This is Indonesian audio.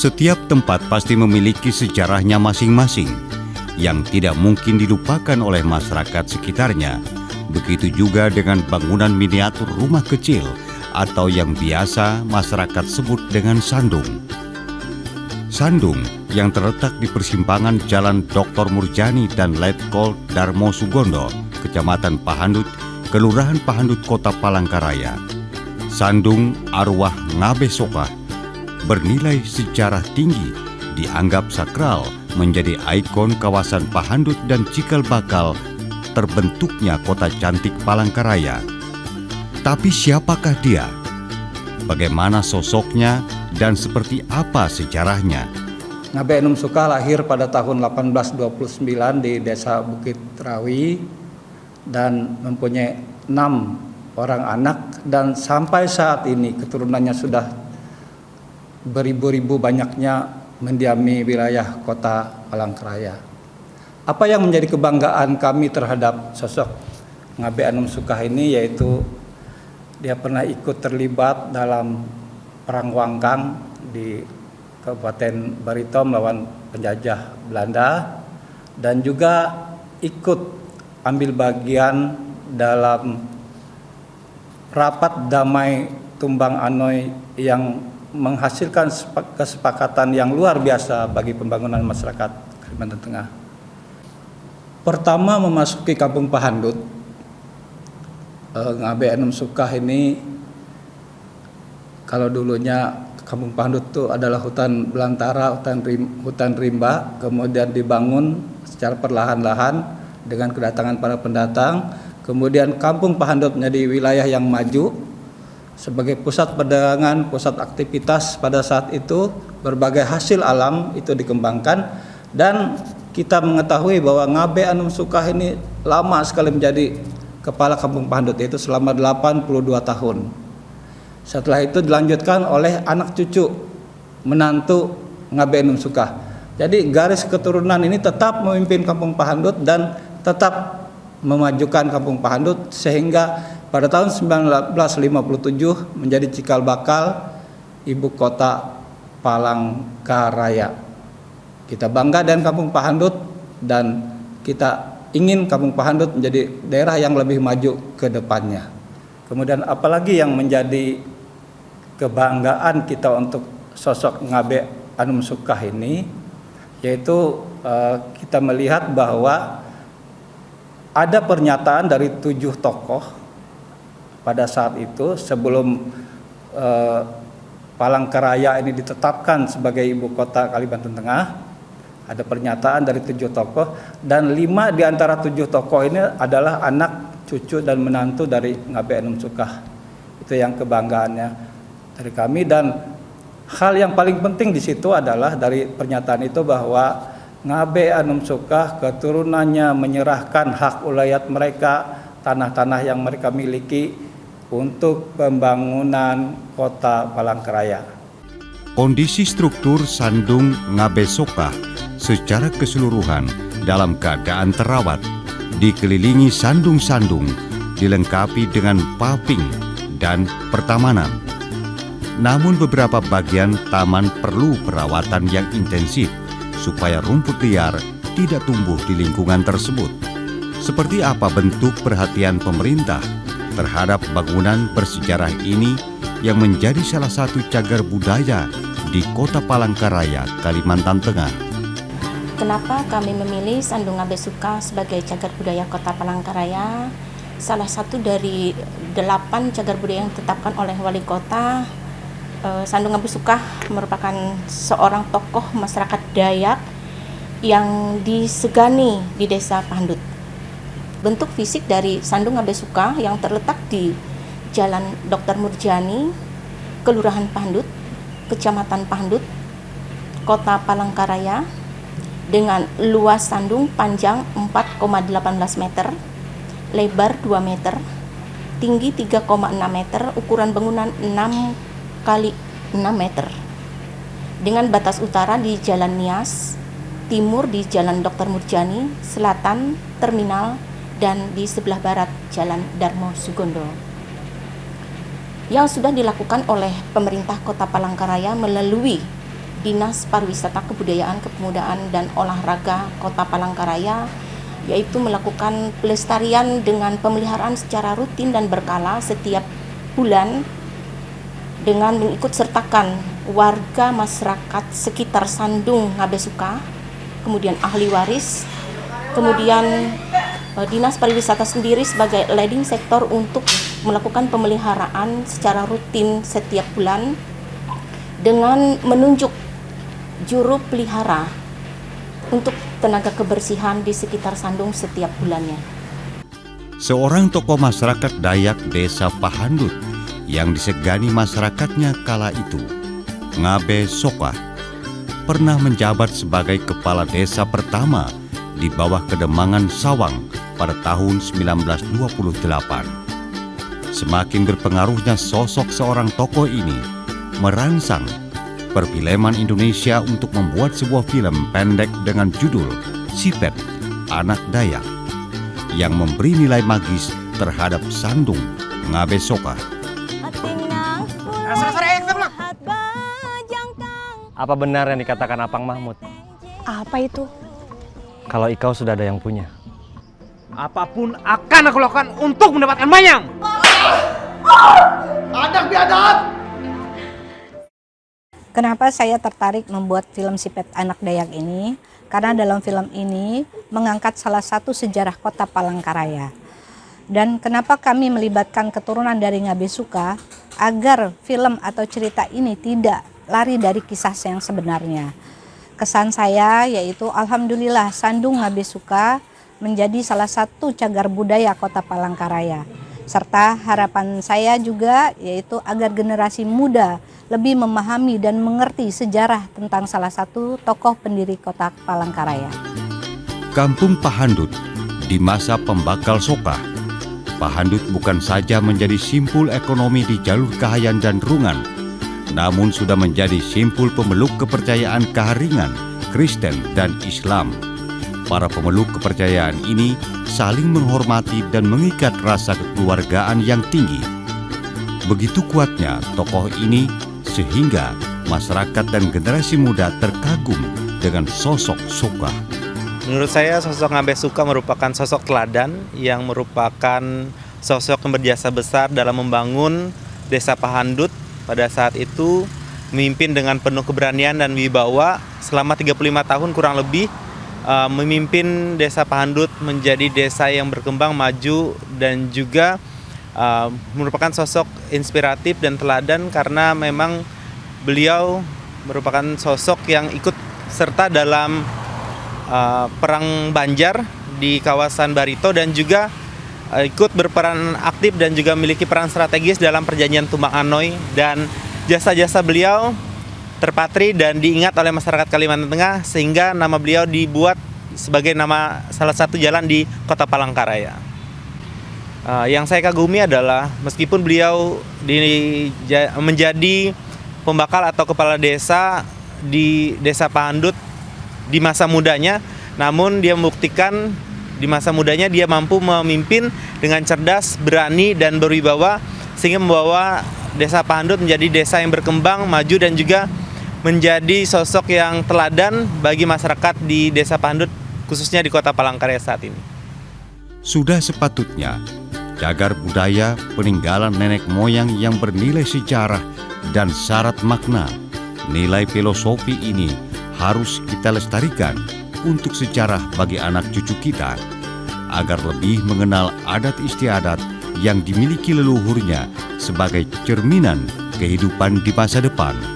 Setiap tempat pasti memiliki sejarahnya masing-masing yang tidak mungkin dilupakan oleh masyarakat sekitarnya. Begitu juga dengan bangunan miniatur rumah kecil atau yang biasa masyarakat sebut dengan sandung. Sandung yang terletak di persimpangan Jalan Dr. Murjani dan Letkol Darmo Sugondo, Kecamatan Pahandut, Kelurahan Pahandut, Kota Palangkaraya. Sandung arwah Ngabe Sokah bernilai sejarah tinggi, dianggap sakral, menjadi ikon kawasan Pahandut dan cikal bakal terbentuknya kota cantik Palangkaraya. Tapi siapakah dia? Bagaimana sosoknya dan seperti apa sejarahnya? Ngabe Enum Sukah lahir pada tahun 1829 di Desa Bukit Rawi dan mempunyai 6 orang anak, dan sampai saat ini keturunannya sudah beribu-ribu banyaknya mendiami wilayah kota Palangkaraya. Apa yang menjadi kebanggaan kami terhadap sosok Ngabe Enum Sukah ini, yaitu dia pernah ikut terlibat dalam Perang Wangkang di Kabupaten Barito melawan penjajah Belanda, dan juga ikut ambil bagian dalam rapat damai Tumbang Anoy yang menghasilkan kesepakatan yang luar biasa bagi pembangunan masyarakat Kalimantan Tengah. Pertama memasuki Kampung Pahandut, Ngabe Enum Sukah ini, kalau dulunya Kampung Pahandut itu adalah hutan belantara, hutan rimba, kemudian dibangun secara perlahan-lahan dengan kedatangan para pendatang. Kemudian Kampung Pahandut menjadi wilayah yang maju sebagai pusat perdagangan, pusat aktivitas. Pada saat itu berbagai hasil alam itu dikembangkan, dan kita mengetahui bahwa Ngabe Enum Sukah ini lama sekali menjadi kepala Kampung Pahandut, yaitu selama 82 tahun. Setelah itu dilanjutkan oleh anak cucu menantu Ngabe Enum Sukah. Jadi garis keturunan ini tetap memimpin Kampung Pahandut dan tetap memajukan Kampung Pahandut, sehingga pada tahun 1957 menjadi cikal bakal ibu kota Palangkaraya. Kita bangga dengan Kampung Pahandut dan kita ingin Kampung Pahandut menjadi daerah yang lebih maju ke depannya. Kemudian apalagi yang menjadi kebanggaan kita untuk sosok Ngabe Enum Sukah ini, yaitu kita melihat bahwa ada pernyataan dari 7 tokoh pada saat itu sebelum Palangkaraya ini ditetapkan sebagai ibu kota Kalimantan Tengah. Ada pernyataan dari 7 tokoh, dan 5 di antara 7 tokoh ini adalah anak, cucu, dan menantu dari Ngabe Enum Sukah. Itu yang kebanggaannya dari kami. Dan hal yang paling penting di situ adalah dari pernyataan itu bahwa Ngabe Enum Sukah keturunannya menyerahkan hak ulayat mereka, tanah-tanah yang mereka miliki, untuk pembangunan kota Palangkaraya. Kondisi struktur Sandung Ngabe Sukah secara keseluruhan dalam keadaan terawat, dikelilingi sandung-sandung, dilengkapi dengan paving dan pertamanan. Namun beberapa bagian taman perlu perawatan yang intensif supaya rumput liar tidak tumbuh di lingkungan tersebut. Seperti apa bentuk perhatian pemerintah terhadap bangunan bersejarah ini yang menjadi salah satu cagar budaya di Kota Palangkaraya, Kalimantan Tengah? Kenapa kami memilih Sandung Ngabe Sukah sebagai cagar budaya Kota Palangkaraya? Salah satu dari 8 cagar budaya yang ditetapkan oleh Wali Kota. Sandung Ngabe Sukah merupakan seorang tokoh masyarakat Dayak yang disegani di Desa Pahandut. Bentuk fisik dari Sandung Ngabe Sukah yang terletak di Jalan Dr. Murjani, Kelurahan Pahandut, Kecamatan Pahandut, Kota Palangkaraya, dengan luas sandung panjang 4,18 meter, lebar 2 meter, tinggi 3,6 meter, ukuran bangunan 6 kali 6 meter. Dengan batas utara di Jalan Nias, timur di Jalan Dr. Murjani, selatan terminal, dan di sebelah barat Jalan Darmo Sugondo. Yang sudah dilakukan oleh pemerintah Kota Palangkaraya melalui Dinas Pariwisata Kebudayaan, Kepemudaan, dan Olahraga Kota Palangkaraya, yaitu melakukan pelestarian dengan pemeliharaan secara rutin dan berkala setiap bulan dengan mengikut sertakan warga masyarakat sekitar Sandung Ngabesuka, kemudian ahli waris, kemudian Dinas Pariwisata sendiri sebagai leading sektor untuk melakukan pemeliharaan secara rutin setiap bulan dengan menunjuk juru pelihara untuk tenaga kebersihan di sekitar Sandung setiap bulannya. Seorang tokoh masyarakat Dayak Desa Pahandut yang disegani masyarakatnya kala itu, Ngabe Soka, pernah menjabat sebagai kepala desa pertama di bawah Kedemangan Sawang pada tahun 1928. Semakin berpengaruhnya sosok seorang tokoh ini merangsang perfilman Indonesia untuk membuat sebuah film pendek dengan judul Sipet, Anak Dayak, yang memberi nilai magis terhadap Sandung Ngabe Soka. Apa benar yang dikatakan Apang Mahmud? Apa itu? Kalau Ikau sudah ada yang punya. Apapun akan aku lakukan untuk mendapatkan Mayang. Anak biadab! Kenapa saya tertarik membuat film Sipet Anak Dayak ini? Karena dalam film ini mengangkat salah satu sejarah Kota Palangkaraya. Dan kenapa kami melibatkan keturunan dari Ngabesuka agar film atau cerita ini tidak lari dari kisah yang sebenarnya. Kesan saya yaitu alhamdulillah Sandung Ngabesuka menjadi salah satu cagar budaya Kota Palangkaraya. Serta harapan saya juga yaitu agar generasi muda lebih memahami dan mengerti sejarah tentang salah satu tokoh pendiri Kota Palangkaraya. Kampung Pahandut di masa pembakal Soka. Pahandut bukan saja menjadi simpul ekonomi di jalur Kahayan dan Rungan, namun sudah menjadi simpul pemeluk kepercayaan Kaharingan, Kristen, dan Islam. Para pemeluk kepercayaan ini saling menghormati dan mengikat rasa kekeluargaan yang tinggi. Begitu kuatnya tokoh ini sehingga masyarakat dan generasi muda terkagum dengan sosok Soka. Menurut saya sosok Ngabesuka merupakan sosok teladan yang merupakan sosok yang berjasa besar dalam membangun desa Pahandut pada saat itu, memimpin dengan penuh keberanian dan wibawa selama 35 tahun kurang lebih, memimpin desa Pahandut menjadi desa yang berkembang maju dan juga merupakan sosok inspiratif dan teladan karena memang beliau merupakan sosok yang ikut serta dalam perang Banjar di kawasan Barito dan juga ikut berperan aktif dan juga memiliki peran strategis dalam perjanjian Tumbang Anoy, dan jasa-jasa beliau terpatri dan diingat oleh masyarakat Kalimantan Tengah sehingga nama beliau dibuat sebagai nama salah satu jalan di Kota Palangkaraya. Yang saya kagumi adalah meskipun beliau menjadi pembakal atau kepala desa di Desa Pahandut di masa mudanya, namun dia membuktikan di masa mudanya dia mampu memimpin dengan cerdas, berani, dan berwibawa sehingga membawa Desa Pahandut menjadi desa yang berkembang, maju, dan juga menjadi sosok yang teladan bagi masyarakat di Desa Pahandut, khususnya di Kota Palangkaraya saat ini. Sudah sepatutnya cagar budaya peninggalan nenek moyang yang bernilai sejarah dan syarat makna, nilai filosofi ini harus kita lestarikan untuk sejarah bagi anak cucu kita, agar lebih mengenal adat istiadat yang dimiliki leluhurnya sebagai cerminan kehidupan di masa depan.